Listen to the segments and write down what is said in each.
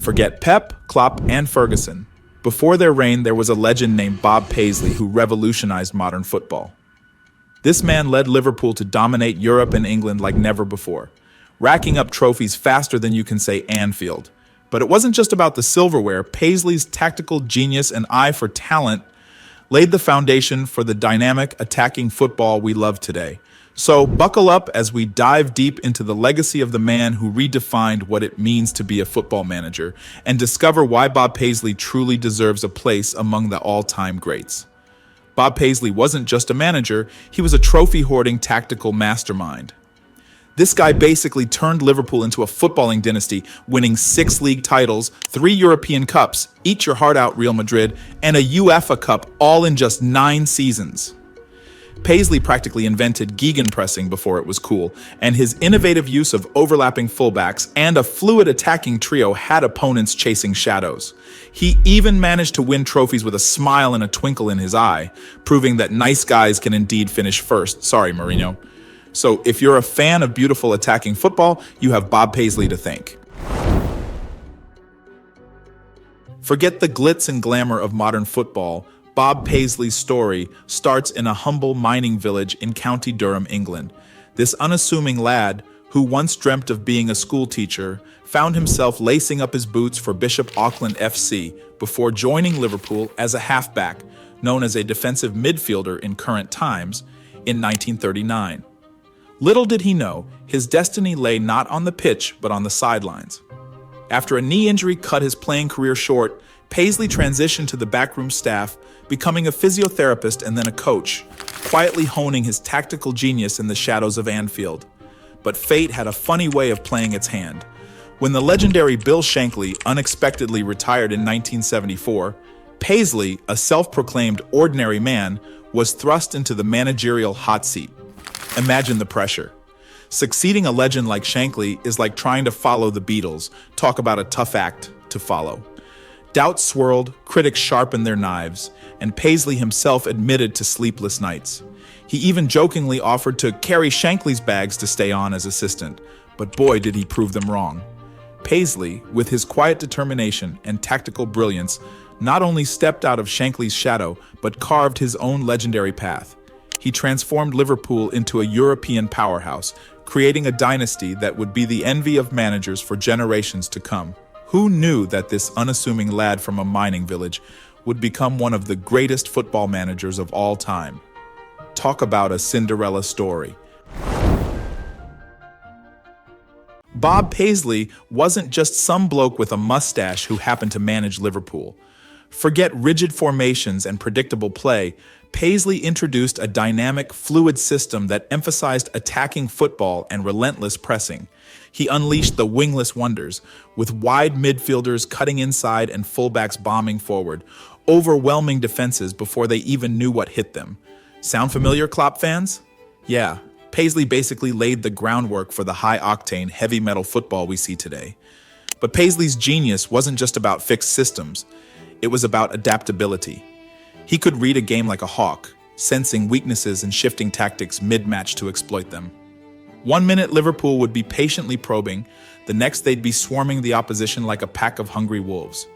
Forget Pep, Klopp, and Ferguson. Before their reign, there was a legend named Bob Paisley who revolutionized modern football. This man led Liverpool to dominate Europe and England like never before, racking up trophies faster than you can say Anfield. But it wasn't just about the silverware. Paisley's tactical genius and eye for talent laid the foundation for the dynamic, attacking football we love today. So buckle up as we dive deep into the legacy of the man who redefined what it means to be a football manager and discover why Bob Paisley truly deserves a place among the all-time greats. Bob Paisley wasn't just a manager, he was a trophy-hoarding tactical mastermind. This guy basically turned Liverpool into a footballing dynasty, winning 6 league titles, 3 European Cups, eat your heart out Real Madrid, and a UEFA Cup, all in just 9 seasons. Paisley practically invented gegenpressing before it was cool, and his innovative use of overlapping fullbacks and a fluid attacking trio had opponents chasing shadows. He even managed to win trophies with a smile and a twinkle in his eye, proving that nice guys can indeed finish first. Sorry, Mourinho. So if you're a fan of beautiful attacking football, you have Bob Paisley to thank. Forget the glitz and glamour of modern football. Bob Paisley's story starts in a humble mining village in County Durham, England. This unassuming lad, who once dreamt of being a school teacher, found himself lacing up his boots for Bishop Auckland FC before joining Liverpool as a halfback, known as a defensive midfielder in current times, in 1939. Little did he know, his destiny lay not on the pitch but on the sidelines. After a knee injury cut his playing career short, Paisley transitioned to the backroom staff, becoming a physiotherapist and then a coach, quietly honing his tactical genius in the shadows of Anfield. But fate had a funny way of playing its hand. When the legendary Bill Shankly unexpectedly retired in 1974, Paisley, a self-proclaimed ordinary man, was thrust into the managerial hot seat. Imagine the pressure. Succeeding a legend like Shankly is like trying to follow the Beatles. Talk about a tough act to follow. Doubts swirled, critics sharpened their knives, and Paisley himself admitted to sleepless nights. He even jokingly offered to carry Shankly's bags to stay on as assistant, but boy did he prove them wrong. Paisley, with his quiet determination and tactical brilliance, not only stepped out of Shankly's shadow, but carved his own legendary path. He transformed Liverpool into a European powerhouse, creating a dynasty that would be the envy of managers for generations to come. Who knew that this unassuming lad from a mining village would become one of the greatest football managers of all time? Talk about a Cinderella story. Bob Paisley wasn't just some bloke with a mustache who happened to manage Liverpool. Forget rigid formations and predictable play. Paisley introduced a dynamic, fluid system that emphasized attacking football and relentless pressing. He unleashed the wingless wonders, with wide midfielders cutting inside and fullbacks bombing forward, overwhelming defenses before they even knew what hit them. Sound familiar, Klopp fans? Yeah, Paisley basically laid the groundwork for the high-octane, heavy metal football we see today. But Paisley's genius wasn't just about fixed systems. It was about adaptability. He could read a game like a hawk, sensing weaknesses and shifting tactics mid-match to exploit them. One minute Liverpool would be patiently probing, the next they'd be swarming the opposition like a pack of hungry wolves.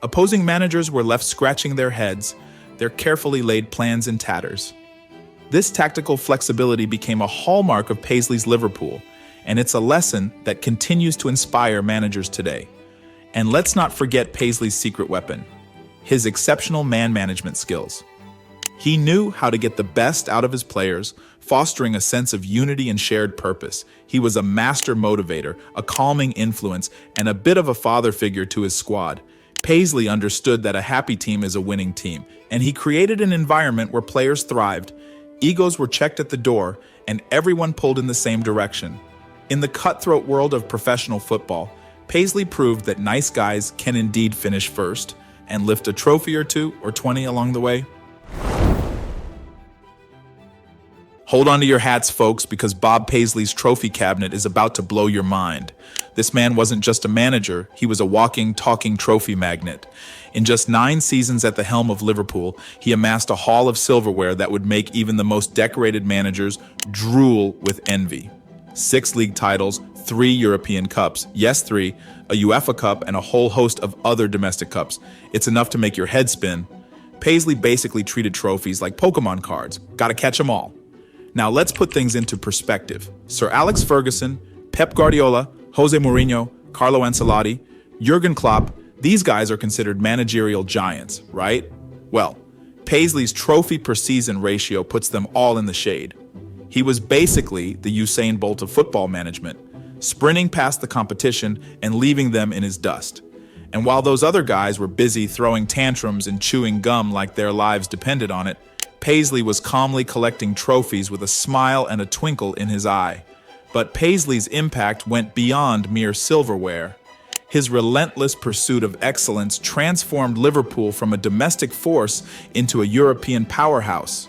Opposing managers were left scratching their heads, their carefully laid plans in tatters. This tactical flexibility became a hallmark of Paisley's Liverpool, and it's a lesson that continues to inspire managers today. And let's not forget Paisley's secret weapon, his exceptional man management skills. He knew how to get the best out of his players, fostering a sense of unity and shared purpose. He was a master motivator, a calming influence, and a bit of a father figure to his squad. Paisley understood that a happy team is a winning team, and he created an environment where players thrived, egos were checked at the door, and everyone pulled in the same direction. In the cutthroat world of professional football, Paisley proved that nice guys can indeed finish first and lift a trophy or 2 or 20 along the way. Hold on to your hats, folks, because Bob Paisley's trophy cabinet is about to blow your mind. This man wasn't just a manager, he was a walking, talking trophy magnet. In just 9 seasons at the helm of Liverpool, he amassed a haul of silverware that would make even the most decorated managers drool with envy. 6 league titles, 3 European Cups, yes 3, a UEFA Cup, and a whole host of other domestic cups. It's enough to make your head spin. Paisley basically treated trophies like Pokemon cards. Gotta catch 'em all. Now let's put things into perspective. Sir Alex Ferguson, Pep Guardiola, Jose Mourinho, Carlo Ancelotti, Jurgen Klopp, these guys are considered managerial giants, right? Well, Paisley's trophy per season ratio puts them all in the shade. He was basically the Usain Bolt of football management, sprinting past the competition and leaving them in his dust. And while those other guys were busy throwing tantrums and chewing gum like their lives depended on it, Paisley was calmly collecting trophies with a smile and a twinkle in his eye. But Paisley's impact went beyond mere silverware. His relentless pursuit of excellence transformed Liverpool from a domestic force into a European powerhouse.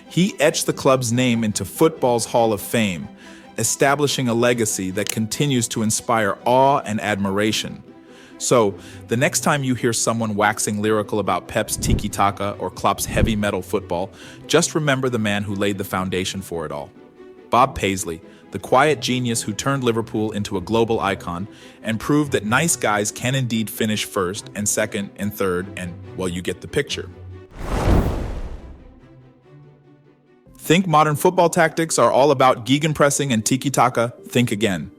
He etched the club's name into football's Hall of Fame, establishing a legacy that continues to inspire awe and admiration. So, the next time you hear someone waxing lyrical about Pep's tiki-taka or Klopp's heavy metal football, just remember the man who laid the foundation for it all. Bob Paisley, the quiet genius who turned Liverpool into a global icon and proved that nice guys can indeed finish first and second and third and, well, you get the picture. Think modern football tactics are all about gegenpressing and tiki-taka? Think again.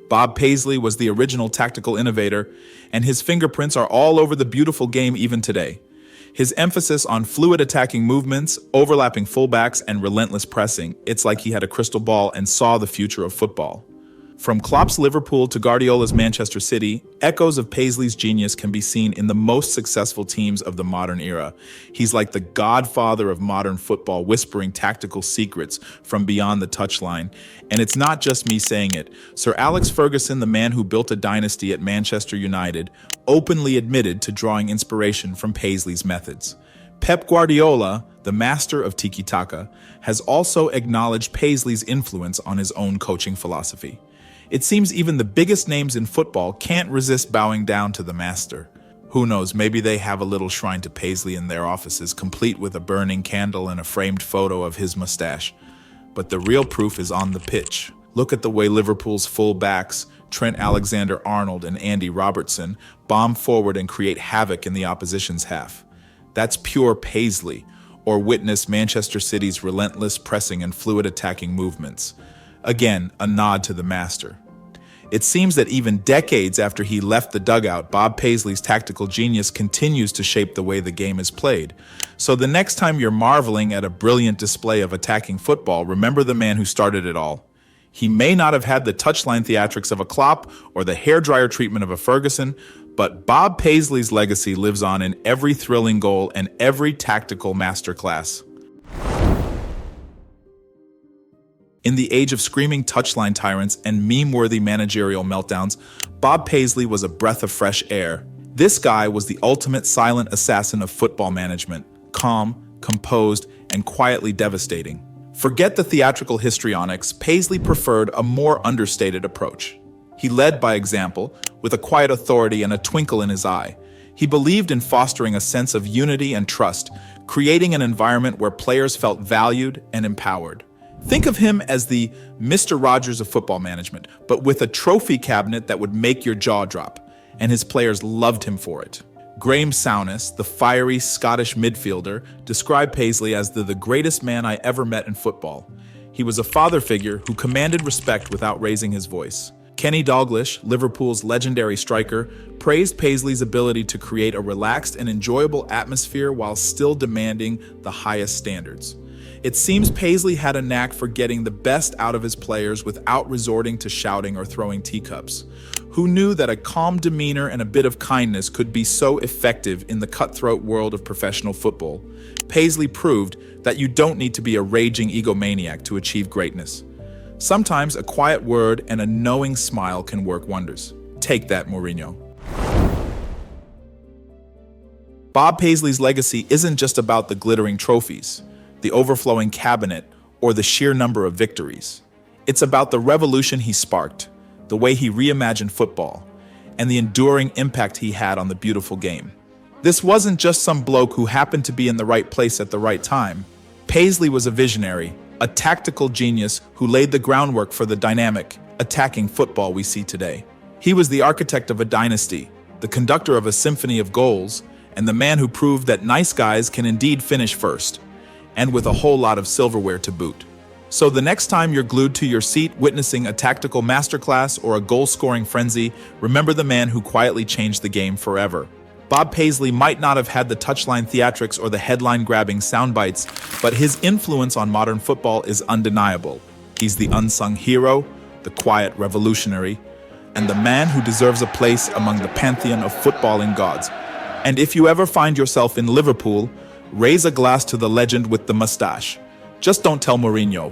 Bob Paisley was the original tactical innovator, and his fingerprints are all over the beautiful game even today. His emphasis on fluid attacking movements, overlapping fullbacks, and relentless pressing, it's like he had a crystal ball and saw the future of football. From Klopp's Liverpool to Guardiola's Manchester City, echoes of Paisley's genius can be seen in the most successful teams of the modern era. He's like the godfather of modern football, whispering tactical secrets from beyond the touchline. And it's not just me saying it. Sir Alex Ferguson, the man who built a dynasty at Manchester United, openly admitted to drawing inspiration from Paisley's methods. Pep Guardiola, the master of tiki-taka, has also acknowledged Paisley's influence on his own coaching philosophy. It seems even the biggest names in football can't resist bowing down to the master. Who knows, maybe they have a little shrine to Paisley in their offices, complete with a burning candle and a framed photo of his mustache. But the real proof is on the pitch. Look at the way Liverpool's full-backs, Trent Alexander-Arnold and Andy Robertson, bomb forward and create havoc in the opposition's half. That's pure Paisley, or witness Manchester City's relentless pressing and fluid attacking movements. Again, a nod to the master. It seems that even decades after he left the dugout, Bob Paisley's tactical genius continues to shape the way the game is played. So the next time you're marveling at a brilliant display of attacking football, remember the man who started it all. He may not have had the touchline theatrics of a Klopp or the hairdryer treatment of a Ferguson, but Bob Paisley's legacy lives on in every thrilling goal and every tactical masterclass. In the age of screaming touchline tyrants and meme-worthy managerial meltdowns, Bob Paisley was a breath of fresh air. This guy was the ultimate silent assassin of football management, calm, composed, and quietly devastating. Forget the theatrical histrionics, Paisley preferred a more understated approach. He led by example, with a quiet authority and a twinkle in his eye. He believed in fostering a sense of unity and trust, creating an environment where players felt valued and empowered. Think of him as the Mr. Rogers of football management, but with a trophy cabinet that would make your jaw drop, and his players loved him for it. Graham Souness, the fiery Scottish midfielder, described Paisley as the greatest man I ever met in football. He was a father figure who commanded respect without raising his voice. Kenny Dalglish, Liverpool's legendary striker, praised Paisley's ability to create a relaxed and enjoyable atmosphere while still demanding the highest standards. It seems Paisley had a knack for getting the best out of his players without resorting to shouting or throwing teacups. Who knew that a calm demeanor and a bit of kindness could be so effective in the cutthroat world of professional football? Paisley proved that you don't need to be a raging egomaniac to achieve greatness. Sometimes a quiet word and a knowing smile can work wonders. Take that, Mourinho. Bob Paisley's legacy isn't just about the glittering trophies, the overflowing cabinet, or the sheer number of victories. It's about the revolution he sparked, the way he reimagined football, and the enduring impact he had on the beautiful game. This wasn't just some bloke who happened to be in the right place at the right time. Paisley was a visionary, a tactical genius who laid the groundwork for the dynamic, attacking football we see today. He was the architect of a dynasty, the conductor of a symphony of goals, and the man who proved that nice guys can indeed finish first, and with a whole lot of silverware to boot. So the next time you're glued to your seat witnessing a tactical masterclass or a goal-scoring frenzy, remember the man who quietly changed the game forever. Bob Paisley might not have had the touchline theatrics or the headline-grabbing soundbites, but his influence on modern football is undeniable. He's the unsung hero, the quiet revolutionary, and the man who deserves a place among the pantheon of footballing gods. And if you ever find yourself in Liverpool, raise a glass to the legend with the mustache. Just don't tell Mourinho.